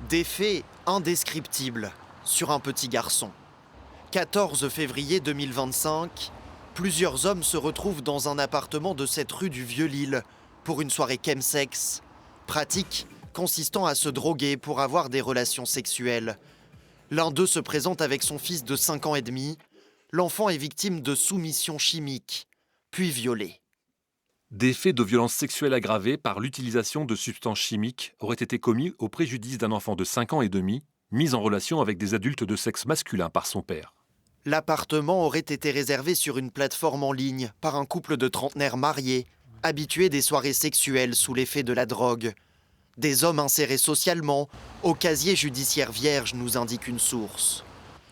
Des faits indescriptibles sur un petit garçon. 14 février 2025, plusieurs hommes se retrouvent dans un appartement de cette rue du Vieux-Lille pour une soirée chemsex, pratique consistant à se droguer pour avoir des relations sexuelles. L'un d'eux se présente avec son fils de 5 ans et demi. L'enfant est victime de soumission chimique, puis violé. Des faits de violences sexuelles aggravées par l'utilisation de substances chimiques auraient été commis au préjudice d'un enfant de 5 ans et demi, mis en relation avec des adultes de sexe masculin par son père. L'appartement aurait été réservé sur une plateforme en ligne par un couple de trentenaires mariés, habitués des soirées sexuelles sous l'effet de la drogue. Des hommes insérés socialement, au casier judiciaire vierge, nous indique une source.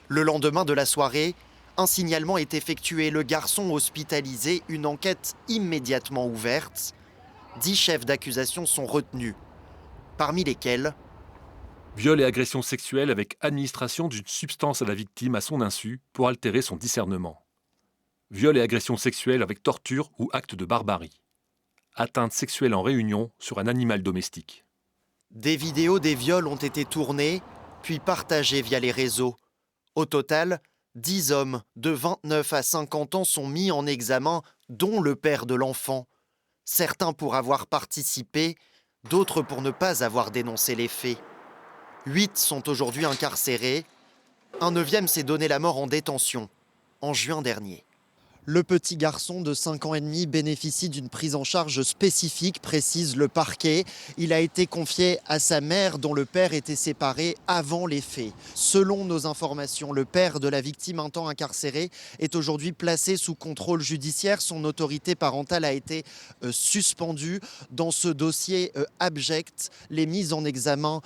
Le lendemain de la soirée, un signalement est effectué, le garçon hospitalisé, une enquête immédiatement ouverte. 10 chefs d'accusation sont retenus, parmi lesquels Viol et agression sexuelle avec administration d'une substance à la victime à son insu pour altérer son discernement. Viol et agression sexuelle avec torture ou acte de barbarie. Atteinte sexuelle en réunion sur un animal domestique. des vidéos des viols ont été tournées, puis partagées via les réseaux. Au total, 10 hommes de 29 à 50 ans sont mis en examen, dont le père de l'enfant. Certains pour avoir participé, d'autres pour ne pas avoir dénoncé les faits. 8 sont aujourd'hui incarcérés. Un neuvième s'est donné la mort en détention, en juin dernier. Le petit garçon de 5 ans et demi bénéficie d'une prise en charge spécifique, précise le parquet. Il a été confié à sa mère dont le père était séparé avant les faits. Selon nos informations, le père de la victime un temps incarcéré est aujourd'hui placé sous contrôle judiciaire. Son autorité parentale a été suspendue. Dans ce dossier abject, les mises en examen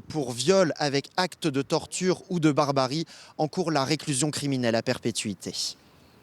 pour viol avec acte de torture ou de barbarie encourent la réclusion criminelle à perpétuité.